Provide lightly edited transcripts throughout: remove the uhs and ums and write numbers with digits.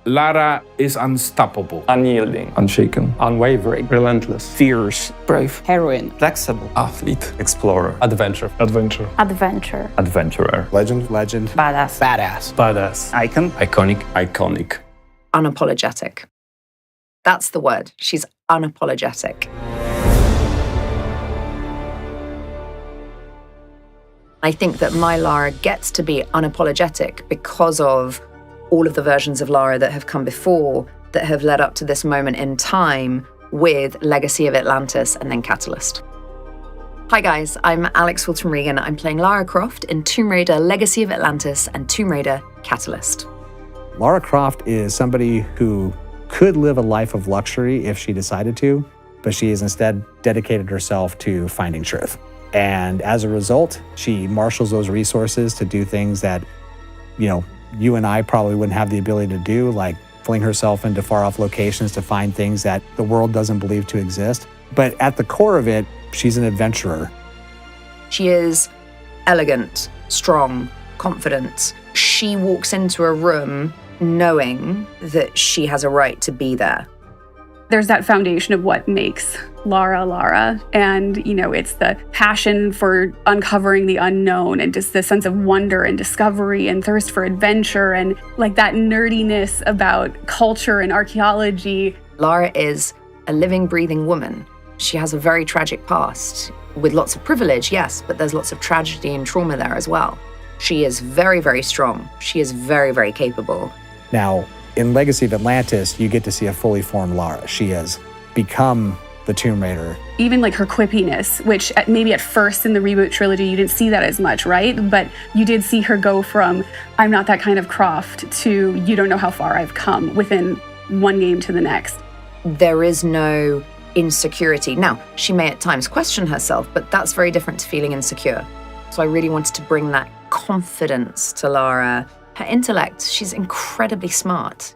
Lara is unstoppable. Unyielding. Unshaken. Unwavering. Relentless. Fierce. Brave. Heroine. Flexible. Athlete. Explorer. Adventure. Adventure. Adventure. Adventurer. Legend. Badass. Badass. Badass. Icon. Iconic. Iconic. Unapologetic. That's the word. She's unapologetic. I think that my Lara gets to be unapologetic because of all of the versions of Lara that have come before that have led up to this moment in time with Legacy of Atlantis and then Catalyst. Hi guys, I'm Alix Wilton Regan. I'm playing Lara Croft in Tomb Raider Legacy of Atlantis and Tomb Raider Catalyst. Lara Croft is somebody who could live a life of luxury if she decided to, but she has instead dedicated herself to finding truth. And as a result, she marshals those resources to do things that, you and I probably wouldn't have the ability to do, like fling herself into far-off locations to find things that the world doesn't believe to exist. But at the core of it, she's an adventurer. She is elegant, strong, confident. She walks into a room knowing that she has a right to be there. There's that foundation of what makes Lara Lara. And, it's the passion for uncovering the unknown and just the sense of wonder and discovery and thirst for adventure and like that nerdiness about culture and archaeology. Lara is a living, breathing woman. She has a very tragic past with lots of privilege, yes, but there's lots of tragedy and trauma there as well. She is very, very strong. She is very, very capable. Now, in Legacy of Atlantis, you get to see a fully formed Lara. She has become the Tomb Raider. Even like her quippiness, which maybe at first in the reboot trilogy, you didn't see that as much, right? But you did see her go from, I'm not that kind of Croft, to you don't know how far I've come within one game to the next. There is no insecurity. Now, she may at times question herself, but that's very different to feeling insecure. So I really wanted to bring that confidence to Lara. Her intellect, she's incredibly smart.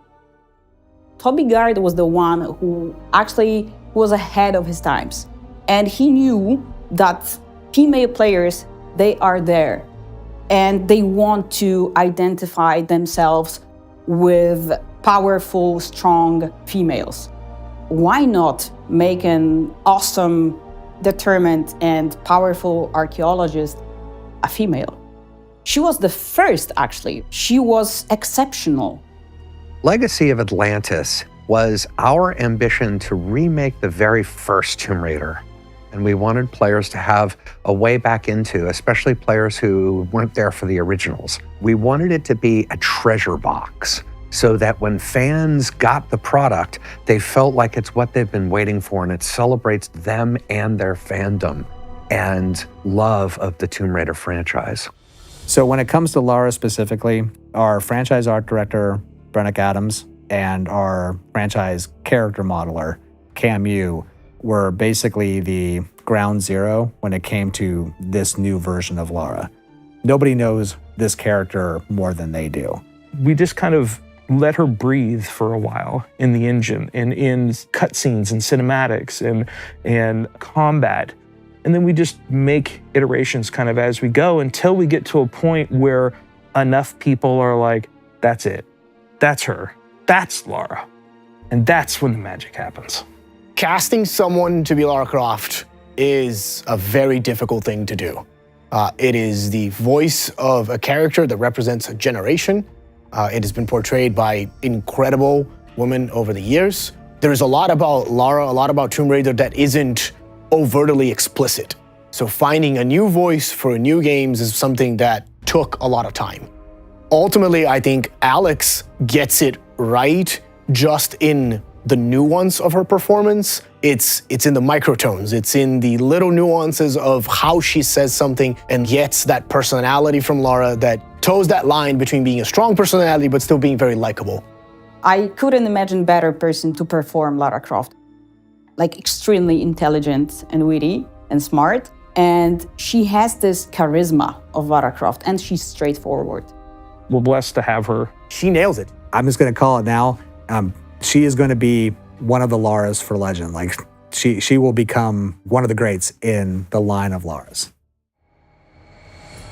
Toby Gard was the one who actually was ahead of his times. And he knew that female players, they are there. And they want to identify themselves with powerful, strong females. Why not make an awesome, determined, and powerful archaeologist a female? She was the first, actually. She was exceptional. Legacy of Atlantis was our ambition to remake the very first Tomb Raider. And we wanted players to have a way back into, especially players who weren't there for the originals. We wanted it to be a treasure box so that when fans got the product, they felt like it's what they've been waiting for and it celebrates them and their fandom and love of the Tomb Raider franchise. So when it comes to Lara specifically, our franchise art director, Brennick Adams, and our franchise character modeler, Cam Yu, were basically the ground zero when it came to this new version of Lara. Nobody knows this character more than they do. We just kind of let her breathe for a while in the engine and in cutscenes and cinematics and combat. And then we just make iterations kind of as we go until we get to a point where enough people are like, that's it. That's her. That's Lara. And that's when the magic happens. Casting someone to be Lara Croft is a very difficult thing to do. It is the voice of a character that represents a generation. It has been portrayed by incredible women over the years. There's a lot about Lara, a lot about Tomb Raider that isn't overtly explicit. So finding a new voice for new games is something that took a lot of time. Ultimately, I think Alix gets it right just in the nuance of her performance. It's in the microtones. It's in the little nuances of how she says something and gets that personality from Lara that toes that line between being a strong personality but still being very likable. I couldn't imagine a better person to perform Lara Croft. Like extremely intelligent and witty and smart. And she has this charisma of Lara Croft and she's straightforward. We're blessed to have her. She nails it. I'm just gonna call it now. She is gonna be one of the Laras for legend. Like she will become one of the greats in the line of Laras.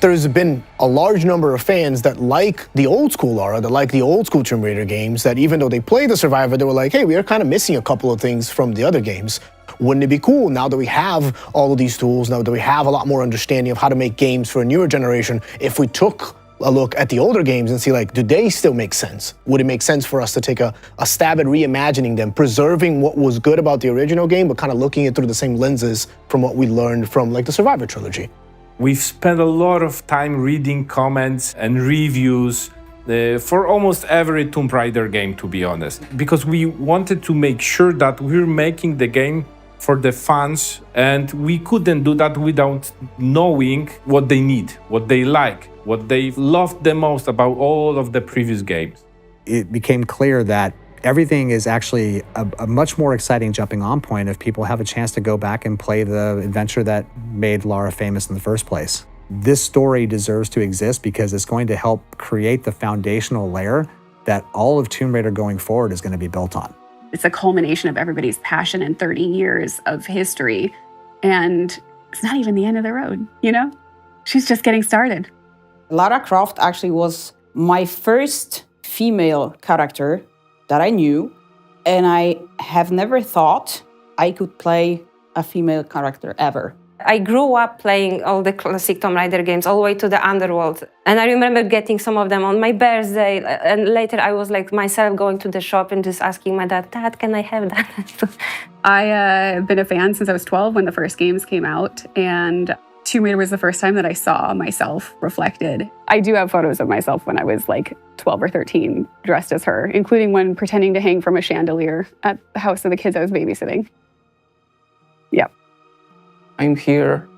there's been a large number of fans that like the old school Lara, that like the old school Tomb Raider games, that even though they play the Survivor, they were like, hey, we are kind of missing a couple of things from the other games. Wouldn't it be cool now that we have all of these tools, now that we have a lot more understanding of how to make games for a newer generation, if we took a look at the older games and see, like, do they still make sense? Would it make sense for us to take a stab at reimagining them, preserving what was good about the original game, but kind of looking it through the same lenses from what we learned from, like, the Survivor trilogy? We've spent a lot of time reading comments and reviews for almost every Tomb Raider game, to be honest, because we wanted to make sure that we're making the game for the fans, and we couldn't do that without knowing what they need, what they like, what they loved the most about all of the previous games. It became clear that everything is actually a much more exciting jumping on point if people have a chance to go back and play the adventure that made Lara famous in the first place. This story deserves to exist because it's going to help create the foundational layer that all of Tomb Raider going forward is going to be built on. It's a culmination of everybody's passion and 30 years of history. And it's not even the end of the road, you know? She's just getting started. Lara Croft actually was my first female character that I knew, and I have never thought I could play a female character ever. I grew up playing all the classic Tomb Raider games all the way to the Underworld. And I remember getting some of them on my birthday. And later I was like myself going to the shop and just asking my dad, Dad, can I have that? I've been a fan since I was 12 when the first games came out. And Tomb Raider was the first time that I saw myself reflected. I do have photos of myself when I was like 12 or 13 dressed as her, including one pretending to hang from a chandelier at the house of the kids I was babysitting. Yep. I'm here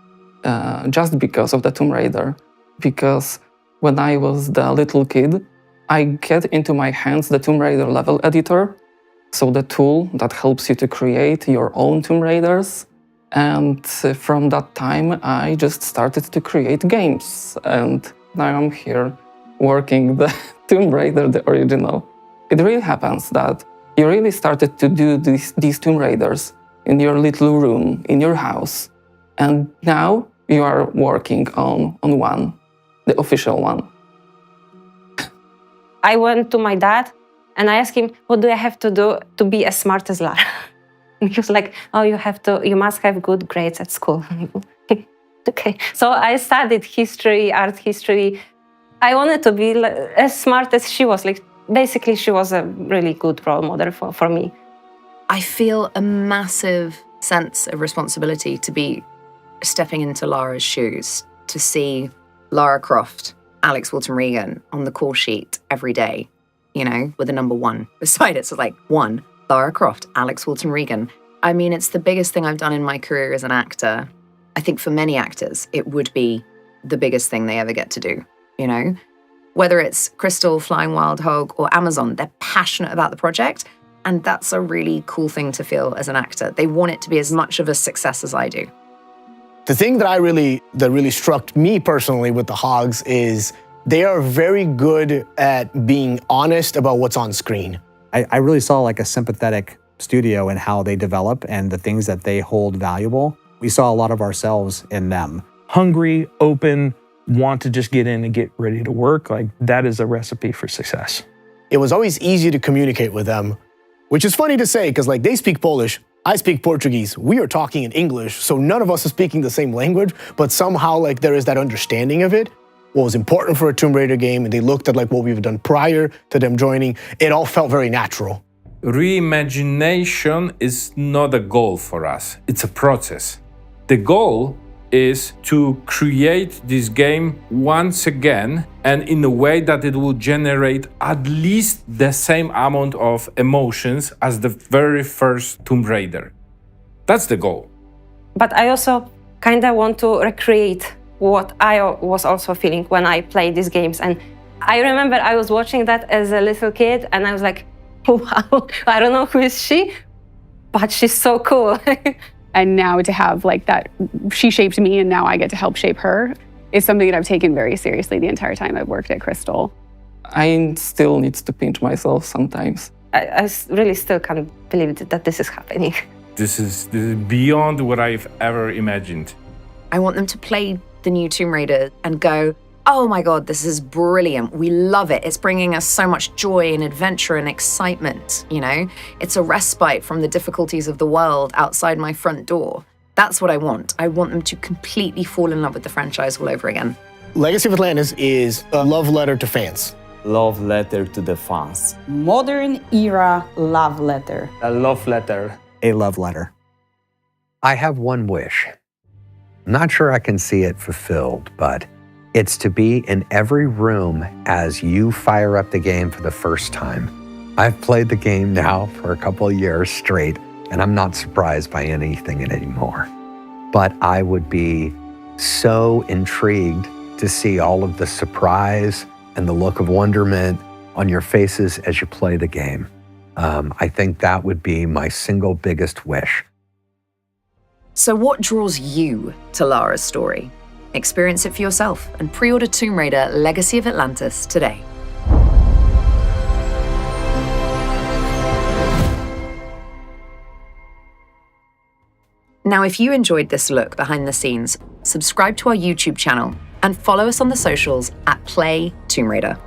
just because of the Tomb Raider, because when I was the little kid, I get into my hands the Tomb Raider level editor, so the tool that helps you to create your own Tomb Raiders. And from that time, I just started to create games, and now I'm here working the Tomb Raider, the original. It really happens that you really started to do these Tomb Raiders in your little room, in your house. And now you are working on one, the official one. I went to my dad and I asked him, what do I have to do to be as smart as Lara? And he was like, oh, you must have good grades at school. Okay. So I studied history, art history. I wanted to be as smart as she was. Like, basically, she was a really good role model for me. I feel a massive sense of responsibility to be stepping into Lara's shoes, to see Lara Croft, Alix Wilton Regan on the call sheet every day, you know, with a number 1 beside it. So like 1, Lara Croft, Alix Wilton Regan. I mean, it's the biggest thing I've done in my career as an actor. I think for many actors, it would be the biggest thing they ever get to do, you know? Whether it's Crystal, Flying Wild Hog, or Amazon, they're passionate about the project. And that's a really cool thing to feel as an actor. They want it to be as much of a success as I do. The thing that really struck me personally with the Hogs is they are very good at being honest about what's on screen. I really saw like a sympathetic studio in how they develop and the things that they hold valuable. We saw a lot of ourselves in them. Hungry, open, want to just get in and get ready to work. Like, that is a recipe for success. It was always easy to communicate with them, which is funny to say because like they speak Polish, I speak Portuguese, we are talking in English, so none of us are speaking the same language, but somehow like there is that understanding of it. What was important for a Tomb Raider game, and they looked at like what we've done prior to them joining, it all felt very natural. Reimagination is not a goal for us, it's a process. The goal is to create this game once again and in a way that it will generate at least the same amount of emotions as the very first Tomb Raider. That's the goal. But I also kind of want to recreate what I was also feeling when I played these games. And I remember I was watching that as a little kid and I was like, wow, I don't know who is she, but she's so cool. And now to have like that, she shaped me and now I get to help shape her, is something that I've taken very seriously the entire time I've worked at Crystal. I still need to pinch myself sometimes. I really still can't believe that this is happening. This is beyond what I've ever imagined. I want them to play the new Tomb Raider and go, oh my God, this is brilliant. We love it. It's bringing us so much joy and adventure and excitement, you know? It's a respite from the difficulties of the world outside my front door. That's what I want. I want them to completely fall in love with the franchise all over again. Legacy of Atlantis is a love letter to fans. Love letter to the fans. Modern era love letter. A love letter. A love letter. I have one wish. I'm not sure I can see it fulfilled, but it's to be in every room as you fire up the game for the first time. I've played the game now for a couple of years straight, and I'm not surprised by anything in it anymore. But I would be so intrigued to see all of the surprise and the look of wonderment on your faces as you play the game. I think that would be my single biggest wish. So what draws you to Lara's story? Experience it for yourself and pre-order Tomb Raider Legacy of Atlantis today. Now, if you enjoyed this look behind the scenes, subscribe to our YouTube channel and follow us on the socials at Play Tomb Raider.